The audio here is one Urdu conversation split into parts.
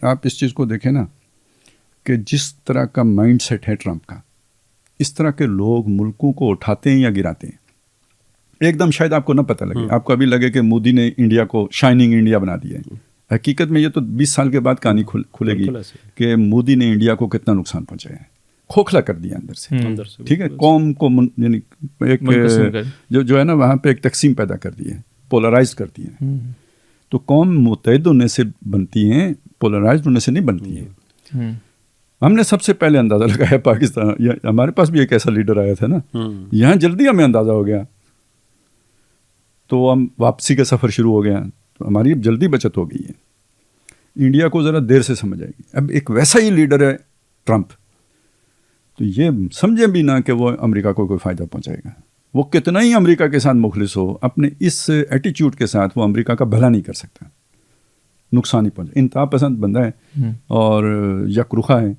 آپ اس چیز کو دیکھیں نا کہ جس طرح کا مائنڈ سیٹ ہے ٹرمپ کا, اس طرح کے لوگ ملکوں کو اٹھاتے ہیں یا گراتے ہیں. ایک دم شاید آپ کو نہ پتہ لگے, آپ کو ابھی لگے کہ مودی نے انڈیا کو شائننگ انڈیا بنا دیا ہے. حقیقت میں یہ تو 20 سال کے بعد کہانی کھلے گی کہ مودی نے انڈیا کو کتنا نقصان پہنچایا ہے, کھوکھلا کر دیا اندر سے. ٹھیک ہے, قوم کو یعنی ایک جو ہے نا وہاں پہ ایک تقسیم پیدا کر دی ہے, پولرائز کر دی ہے. تو قوم متحد ہونے سے بنتی ہیں, پولرائزڈ ہونے سے نہیں بنتی ہیں. ہم نے سب سے پہلے اندازہ لگایا پاکستان, ہمارے پاس بھی ایک ایسا لیڈر آیا تھا نا, یہاں جلدی ہمیں اندازہ ہو گیا تو ہم واپسی کا سفر شروع ہو گیا, تو ہماری جلدی بچت ہو گئی ہے. انڈیا کو ذرا دیر سے سمجھ آئے گی. اب ایک ویسا ہی لیڈر ہے ٹرمپ, تو یہ سمجھیں بھی نہ کہ وہ امریکہ کو کوئی فائدہ پہنچائے گا. وہ کتنا ہی امریکہ کے ساتھ مخلص ہو, اپنے اس ایٹیچیوڈ کے ساتھ وہ امریکہ کا بھلا نہیں کر سکتا, نقصان ہی پہنچا. انتہا پسند بندہ ہے اور یک رخا ہے,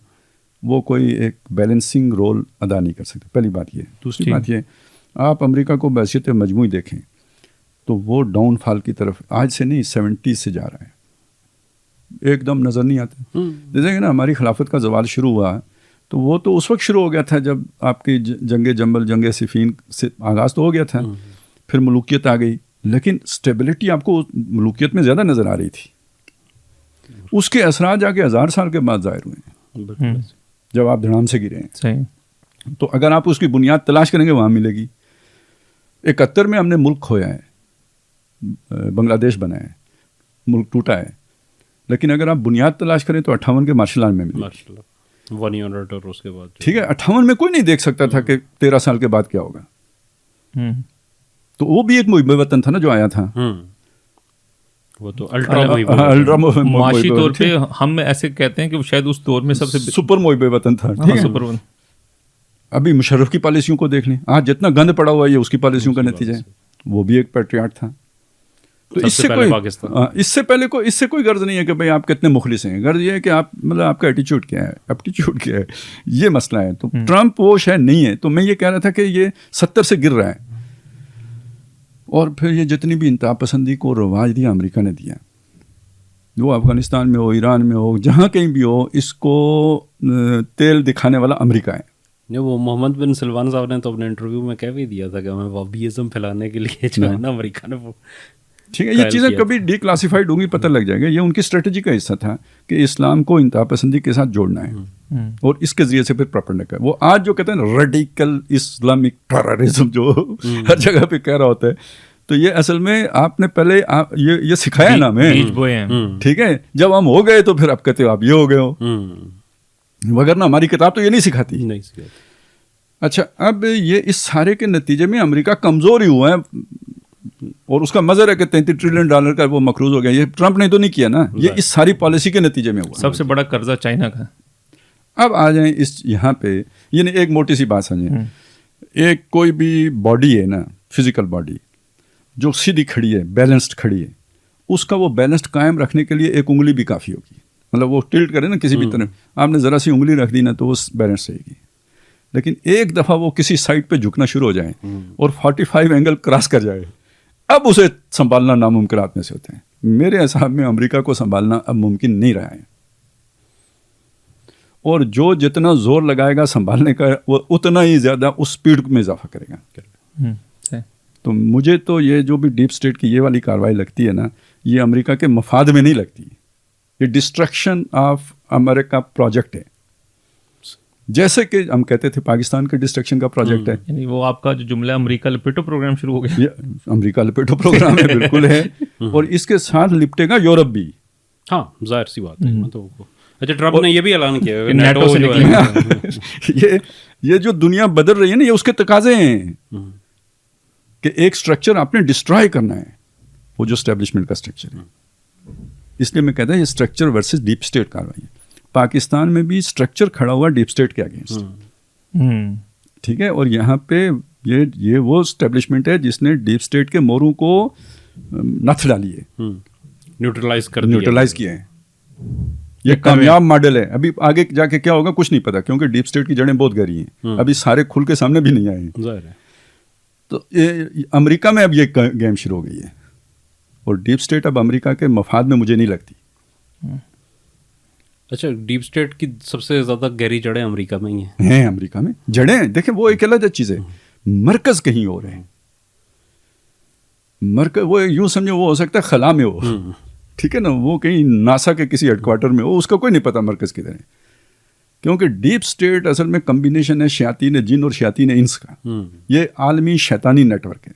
وہ کوئی ایک بیلنسنگ رول ادا نہیں کر سکتا. پہلی بات یہ. دوسری بات یہ, آپ امریکہ کو بحیثیت مجموعی دیکھیں تو وہ ڈاؤن فال کی طرف آج سے نہیں 70 سے جا رہا ہے, ایک دم نظر نہیں آتا. جیسے کہ نا ہماری خلافت کا زوال شروع ہوا تو وہ تو اس وقت شروع ہو گیا تھا جب آپ کی جنگ جنبل, جنگ صفین سے آغاز تو ہو گیا تھا, پھر ملوکیت آ گئی, لیکن سٹیبلٹی آپ کو ملوکیت میں زیادہ نظر آ رہی تھی. اس کے اثرات جا کے 1000 سال کے بعد ظاہر ہوئے ہیں جب آپ دھڑام سے گرے ہیں. تو اگر آپ اس کی بنیاد تلاش کریں گے وہاں ملے گی. 71 میں ہم نے ملک کھویا ہے, بنگلہ دیش بنا ہے, ملک ٹوٹا ہے, لیکن اگر آپ بنیاد تلاش کریں تو 58 کے مارشل آرٹ میں ملے گی. ٹھیک ہے, 58 میں کوئی نہیں دیکھ سکتا تھا کہ 13 سال کے بعد کیا ہوگا. تو وہ بھی ایک محب وطن تھا نا جو آیا تھا, وہ تو الٹرا معاشی طور پہ ہم ایسے کہتے ہیں کہ شاید اس دور میں سب سے سپر محب وطن تھا. ابھی مشرف کی پالیسیوں کو دیکھ لیں, آج جتنا گند پڑا ہوا ہے یہ اس کی پالیسیوں کا نتیجہ ہے. وہ بھی ایک پیٹریاٹ تھا. تو اس سے کوئی غرض نہیں ہے کہ بھائی آپ کتنے مخلص ہیں. غرض یہ ہے کہ آپ مطلب آپ کا ایٹیچیوڈ کیا ہے, ایپٹیچیوڈ کیا ہے, یہ مسئلہ ہے. تو ٹرمپ وہ شاید نہیں ہے. تو میں یہ کہہ رہا تھا کہ یہ 70 سے گر رہا ہے, اور پھر یہ جتنی بھی انتہا پسندی کو رواج دیا امریکہ نے دیا, وہ افغانستان میں ہو, ایران میں ہو, جہاں کہیں بھی ہو, اس کو تیل دکھانے والا امریکہ ہے. وہ محمد بن سلمان صاحب نے تو اپنے انٹرویو میں کہہ بھی دیا تھا کہ ہمیں وابیزم پھیلانے کے لیے جو ہے نا امریکہ نے وہ ٹھیک ہے. یہ چیزیں کبھی ڈی کلاسیفائڈ ہوں گی, پتہ لگ جائے گا. یہ ان کی اسٹریٹجی کا حصہ تھا کہ اسلام کو انتہا پسندی کے ساتھ جوڑنا ہے اور اس کے ذریعے سے پھر پروپیگنڈا کا. وہ آج جو کہتے ہیں نا ریڈیکل اسلامک ٹیررزم جو ہر جگہ پہ کہہ رہا ہوتا ہے, تو یہ اصل میں آپ نے پہلے یہ سکھایا نا ہمیں. ٹھیک ہے, جب ہم ہو گئے تو پھر آپ کہتے ہو آپ یہ ہو گئے ہو, وگرنہ ہماری کتاب تو یہ نہیں سکھاتی. اچھا, اب یہ اس سارے کے نتیجے میں امریکہ کمزور ہی ہوا ہے, اور اس کا مظہر ہے کہ $33 ٹریلین کا وہ مقروض ہو گیا. یہ ٹرمپ نے تو نہیں کیا نا, یہ اس ساری پالیسی کے نتیجے میں ہوا. سب سے بڑا قرضہ چائنا کا. اب آ جائیں اس یہاں پہ, یعنی ایک موٹی سی بات سمجھیں, ایک کوئی بھی باڈی ہے نا, فزیکل باڈی جو سیدھی کھڑی ہے, بیلنسڈ کھڑی ہے, اس کا وہ بیلنسڈ قائم رکھنے کے لیے ایک انگلی بھی کافی ہوگی. مطلب وہ ٹلٹ کرے نا کسی بھی طرح, آپ نے ذرا سی انگلی رکھ دی نا تو وہ بیلنس رہے گی. لیکن ایک دفعہ وہ کسی سائڈ پہ جھکنا شروع ہو جائے اور 45 اینگل کراس کر جائے, اب اسے سنبھالنا ناممکنات میں سے ہوتے ہیں. میرے حساب میں امریکہ کو سنبھالنا اب ممکن نہیں رہا ہے, اور جو جتنا زور لگائے گا سنبھالنے کا وہ اتنا ہی زیادہ اس سپیڈ میں اضافہ کرے گا. تو مجھے تو یہ جو بھی ڈیپ اسٹیٹ کی یہ والی کارروائی لگتی ہے نا, یہ امریکہ کے مفاد میں نہیں لگتی. یہ ڈسٹرکشن آف امریکہ پروجیکٹ ہے, جیسے کہ ہم کہتے تھے پاکستان کے ڈسٹرکشن کا پروجیکٹ ہے. یعنی وہ آپ کا جو جملہ امریکہ لپیٹو پروگرام شروع ہو گیا, امریکہ لپیٹو پروگرام ہے, بالکل ہے, اور اس کے ساتھ لپٹے گا یورپ بھی. ہاں ظاہر سی بات ہے. اچھا, ٹرمپ نے یہ بھی اعلان کیا نیٹو سے نکلے. یہ جو دنیا بدل رہی ہے نا, یہ اس کے تقاضے ہیں کہ ایک اسٹرکچر آپ نے ڈسٹرائے کرنا ہے, وہ جو اسٹیبلشمنٹ کا اسٹرکچر ہے. اس لیے میں کہتا ہوں یہ اسٹرکچر ورسز ڈیپ اسٹیٹ کارروائی ہے. پاکستان میں بھی اسٹرکچر کھڑا ہوا ڈیپ اسٹیٹ کے اگینسٹ. ٹھیک ہے, اور یہاں پہ یہ وہ اسٹیبلشمنٹ ہے جس نے ڈیپ اسٹیٹ کے موروں کو نتھ ڈالی ہے, نیوٹرلائز کیا ہے. یہ کامیاب ماڈل ہے. ابھی آگے جا کے کیا ہوگا کچھ نہیں پتا, کیونکہ ڈیپ اسٹیٹ کی جڑیں بہت گہری ہیں, ابھی سارے کھل کے سامنے بھی نہیں آئے ہیں. تو امریکہ میں اب یہ گیم شروع ہو گئی ہے, اور ڈیپ اسٹیٹ اب امریکہ کے مفاد میں مجھے نہیں لگتی. اچھا، ڈیپ اسٹیٹ کی سب سے زیادہ گہری جڑیں امریکہ میں ہی ہیں. امریکہ میں جڑیں دیکھیں وہ ایک الگ چیز ہے، مرکز کہیں اور ہے. مرکز وہ یوں سمجھو وہ ہو سکتا ہے خلا میں ہو، ٹھیک ہے نا، وہ کہیں ناسا کے کسی ہیڈ کوارٹر میں ہو، اس کا کوئی نہیں پتا مرکز کدھر ہے. کیونکہ ڈیپ اسٹیٹ اصل میں کمبینیشن ہے شیاطین جن اور شیاطین انس کا. یہ عالمی شیطانی نیٹ ورک ہے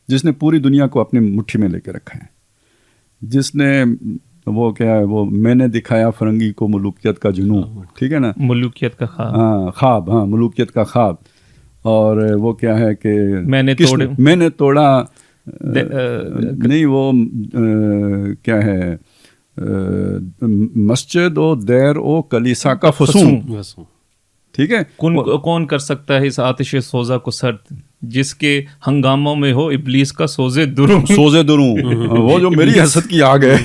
جس نے پوری دنیا کو اپنی مٹھی میں لے کے رکھا ہے، جس نے وہ کیا ہے، وہ میں نے دکھایا فرنگی کو ملوکیت کا جنون، ٹھیک ہے نا، ملوکیت کا خواب. ہاں خواب، ہاں ملوکیت کا خواب. اور وہ کیا ہے کہ میں نے توڑا نہیں، وہ کیا ہے، مسجد و دیر و کلیسا کا فسون، ٹھیک ہے. کون کر سکتا ہے اس آتش سوزا کو سرد، جس کے ہنگاموں میں ہو ابلیس کا سوزے دروں. وہ جو میری حسد کی آگ ہے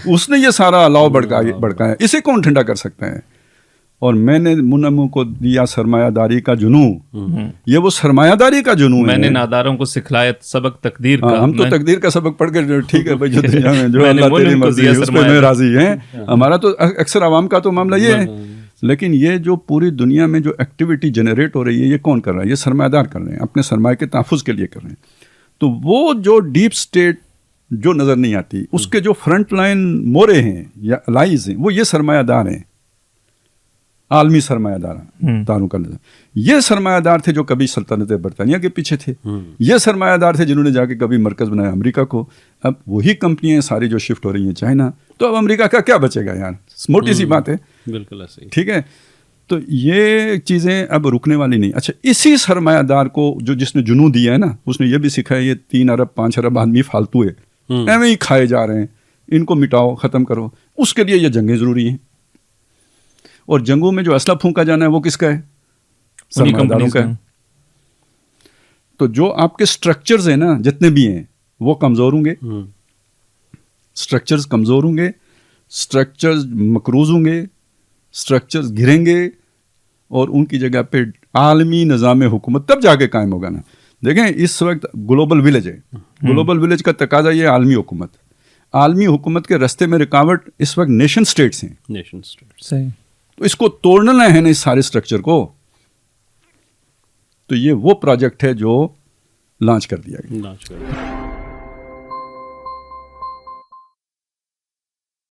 اس نے یہ سارا الاؤ بڑکایا، اسے کون ٹھنڈا کر سکتا ہے. اور میں نے منمو کو دیا سرمایہ داری کا جنون، یہ وہ سرمایہ داری کا جنون ہے. میں نے ناداروں کو سکھلایا سبق تقدیر کا. ہم تو تقدیر کا سبق پڑھ کے ٹھیک ہے بھائی، جو دنیا میں جو اللہ تیری مرضی ہے اس پہ میں راضی ہیں. ہمارا تو اکثر عوام کا تو معاملہ یہ ہے. لیکن یہ جو پوری دنیا میں جو ایکٹیویٹی جنریٹ ہو رہی ہے، یہ کون کر رہا ہے؟ یہ سرمایہ دار کر رہے ہیں، اپنے سرمایہ کے تحفظ کے لیے کر رہے ہیں. تو وہ جو ڈیپ اسٹیٹ جو نظر نہیں آتی، اس کے جو فرنٹ لائن مورے ہیں یا الائز ہیں، وہ یہ سرمایہ دار ہیں، عالمی سرمایہ داروں کا نظر. یہ سرمایہ دار تھے جو کبھی سلطنت برطانیہ کے پیچھے تھے، یہ سرمایہ دار تھے جنہوں نے جا کے کبھی مرکز بنایا امریکہ کو. اب وہی کمپنیاں ساری جو شفٹ ہو رہی ہیں چائنا، تو اب امریکہ کا کیا بچے گا یار؟ موٹی سی بات ہے. بالکل ایسے ہی، ٹھیک ہے. تو یہ چیزیں اب رکنے والی نہیں. اچھا، اسی سرمایہ دار کو جس نے جنوں دیا ہے نا، اس نے یہ بھی سکھایا یہ 3 ارب 5 ارب آدمی فالتو ہے، ایویں ہی کھائے جا رہے ہیں، ان کو مٹاؤ، ختم کرو. اس کے لیے یہ جنگیں ضروری ہیں. اور جنگوں میں جو اسلحہ پھونکا جانا ہے وہ کس کا ہے؟ سرمایہ داروں کا ہے. تو جو آپ کے سٹرکچرز ہیں نا جتنے بھی ہیں وہ کمزور ہوں گے، سٹرکچرز کمزور ہوں گے، سٹرکچرز مقروض ہوں گے، سٹرکچرز گریں گے، اور ان کی جگہ پہ عالمی نظام حکومت تب جا کے قائم ہوگا نا. دیکھیں اس وقت گلوبل ولیج ہے، گلوبل ولیج کا تقاضا یہ عالمی حکومت. عالمی حکومت کے رستے میں رکاوٹ اس وقت نیشن سٹیٹس ہیں. نیشن اسٹیٹ صحیح. تو اس کو توڑنا ہے نا اس سارے سٹرکچر کو. تو یہ وہ پروجیکٹ ہے جو لانچ کر دیا گیا.